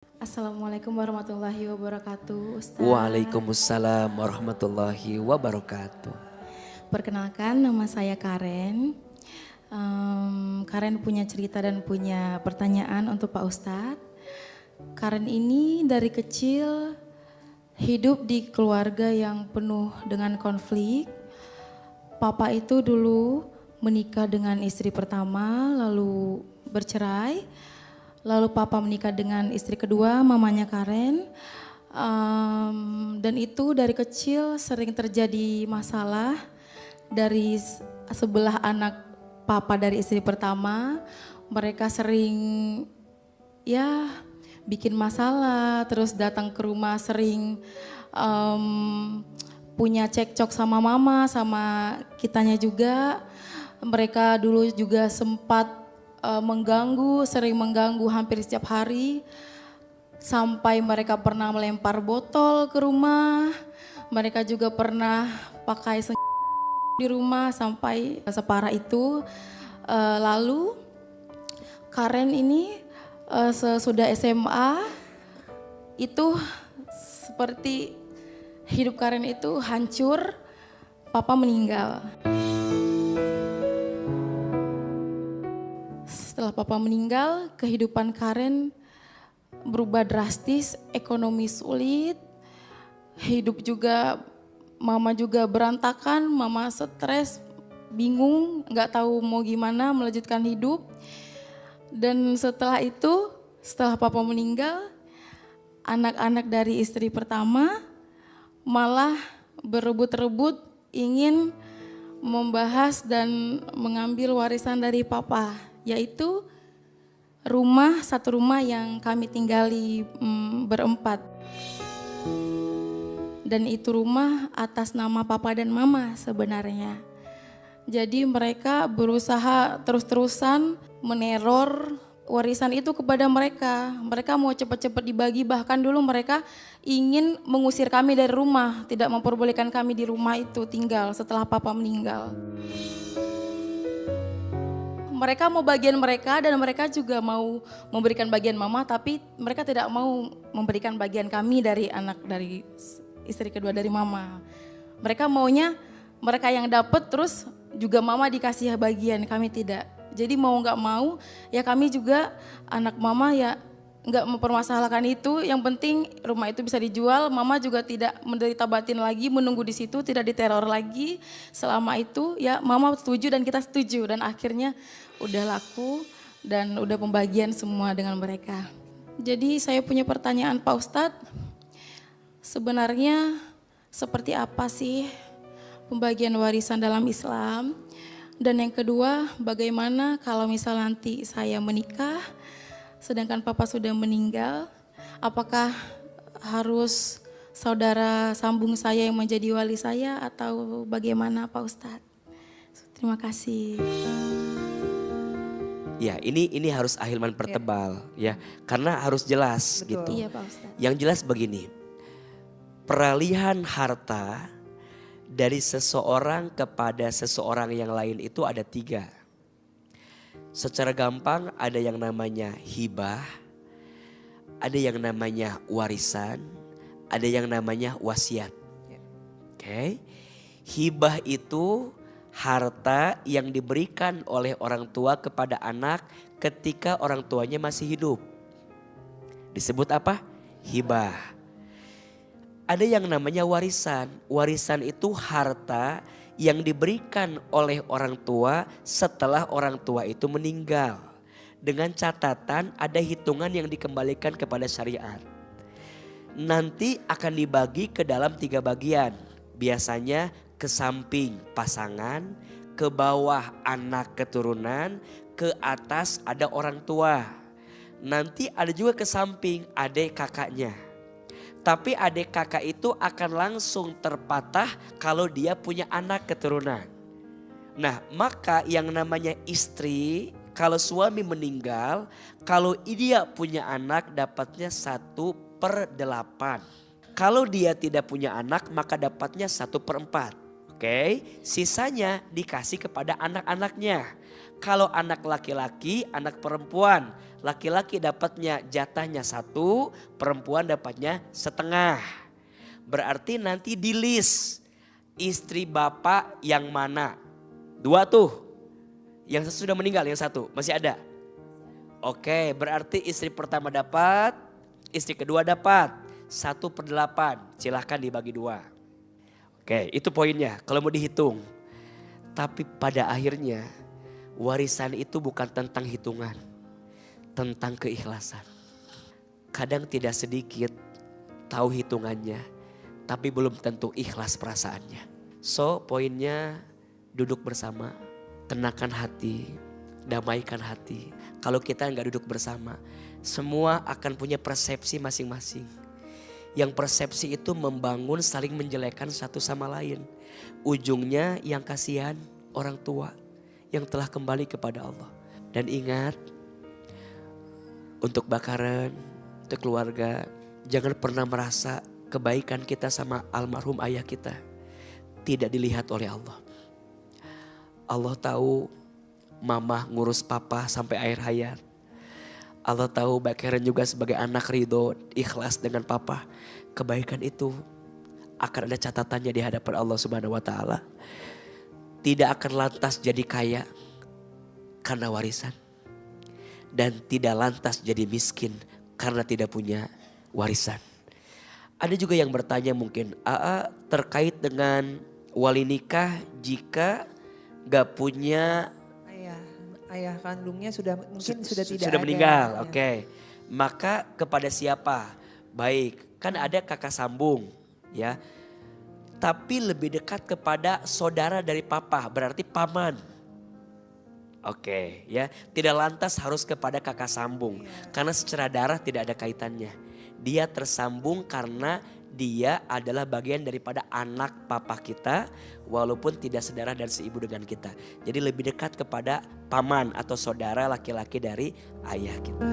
Assalamualaikum warahmatullahi wabarakatuh, Ustaz. Waalaikumsalam warahmatullahi wabarakatuh. Perkenalkan, nama saya Karen. Karen punya cerita dan punya pertanyaan untuk Pak Ustadz. Karen ini dari kecil hidup di keluarga yang penuh dengan konflik. Papa itu dulu menikah dengan istri pertama, lalu bercerai. Lalu papa menikah dengan istri kedua, mamanya Karen. Dan itu dari kecil sering terjadi masalah dari sebelah anak papa dari istri pertama. Mereka sering ya bikin masalah, terus datang ke rumah sering punya cekcok sama mama, sama kitanya juga. Mereka dulu juga sempat mengganggu, sering mengganggu hampir setiap hari. Sampai mereka pernah melempar botol ke rumah. Mereka juga pernah pakai di rumah sampai separah itu. Lalu Karen ini sesudah SMA itu seperti hidup Karen itu hancur, papa meninggal. Setelah papa meninggal, kehidupan Karen berubah drastis, ekonomi sulit, hidup juga, mama juga berantakan, mama stres, bingung, nggak tahu mau gimana melanjutkan hidup. Dan setelah itu, setelah papa meninggal, anak-anak dari istri pertama malah berebut-rebut ingin membahas dan mengambil warisan dari papa, yaitu satu rumah yang kami tinggali berempat. Dan itu rumah atas nama papa dan mama sebenarnya. Jadi mereka berusaha terus-terusan meneror warisan itu kepada mereka. Mereka mau cepat-cepat dibagi, bahkan dulu mereka ingin mengusir kami dari rumah, tidak memperbolehkan kami di rumah itu tinggal setelah papa meninggal. Mereka mau bagian mereka dan mereka juga mau memberikan bagian mama, tapi mereka tidak mau memberikan bagian kami dari anak dari istri kedua dari mama. Mereka maunya mereka yang dapat terus juga mama dikasih bagian, kami tidak. Jadi mau nggak mau ya kami juga anak mama ya nggak mempermasalahkan itu. Yang penting rumah itu bisa dijual, mama juga tidak menderita batin lagi, menunggu di situ, tidak diteror lagi. Selama itu ya mama setuju dan kita setuju dan akhirnya udah laku dan udah pembagian semua dengan mereka. Jadi saya punya pertanyaan Pak Ustadz, sebenarnya seperti apa sih pembagian warisan dalam Islam? Dan yang kedua, bagaimana kalau misal nanti saya menikah sedangkan papa sudah meninggal, apakah harus saudara sambung saya yang menjadi wali saya atau bagaimana Pak Ustadz? Terima kasih. Ya, ini harus ahilman pertebal ya, karena harus jelas. Betul. Gitu. Iya Pak Ustadz. Yang jelas begini, peralihan harta dari seseorang kepada seseorang yang lain itu ada 3. Secara gampang ada yang namanya hibah, ada yang namanya warisan, ada yang namanya wasiat. Oke. Hibah itu harta yang diberikan oleh orang tua kepada anak ketika orang tuanya masih hidup. Disebut apa? Hibah. Ada yang namanya warisan. Warisan itu harta yang diberikan oleh orang tua setelah orang tua itu meninggal. Dengan catatan ada hitungan yang dikembalikan kepada syariat. Nanti akan dibagi ke dalam 3 bagian. Biasanya ke samping pasangan, ke bawah anak keturunan, ke atas ada orang tua. Nanti ada juga ke samping adik kakaknya. Tapi adik kakak itu akan langsung terpatah kalau dia punya anak keturunan. Nah, maka yang namanya istri, kalau suami meninggal, kalau dia punya anak dapatnya 1/8. Kalau dia tidak punya anak maka dapatnya 1/4. Oke, sisanya dikasih kepada anak-anaknya. Kalau anak laki-laki, anak perempuan, laki-laki dapatnya jatahnya 1, perempuan dapatnya setengah. Berarti nanti di list istri bapak yang mana? 2 tuh. Yang sudah meninggal, yang 1 masih ada. Oke, berarti istri pertama dapat, istri kedua dapat 1/8. Silahkan dibagi 2. Oke, itu poinnya kalau mau dihitung. Tapi pada akhirnya warisan itu bukan tentang hitungan, tentang keikhlasan. Kadang tidak sedikit tahu hitungannya, tapi belum tentu ikhlas perasaannya. So poinnya duduk bersama, tenangkan hati, damaikan hati. Kalau kita nggak duduk bersama, semua akan punya persepsi masing-masing. Yang persepsi itu membangun saling menjelekkan satu sama lain. Ujungnya yang kasihan orang tua yang telah kembali kepada Allah. Dan ingat, untuk Bakaran, untuk keluarga, jangan pernah merasa kebaikan kita sama almarhum ayah kita tidak dilihat oleh Allah. Allah tahu mama ngurus papa sampai akhir hayat. Allah tahu Bakaran juga sebagai anak ridho, ikhlas dengan papa. Kebaikan itu akan ada catatannya di hadapan Allah Subhanahu wa taala. Tidak akan lantas jadi kaya karena warisan. Dan tidak lantas jadi miskin karena tidak punya warisan. Ada juga yang bertanya mungkin, terkait dengan wali nikah jika gak punya ayah kandungnya mungkin sudah tidak sudah ada. meninggal. Ya. Oke. Maka kepada siapa? Baik, kan ada kakak sambung ya. Tapi lebih dekat kepada saudara dari papa, berarti paman. Oke, ya. Tidak lantas harus kepada kakak sambung. Karena secara darah tidak ada kaitannya. Dia tersambung karena dia adalah bagian daripada anak papa kita, walaupun tidak sedarah dan seibu dengan kita. Jadi lebih dekat kepada paman atau saudara laki-laki dari ayah kita.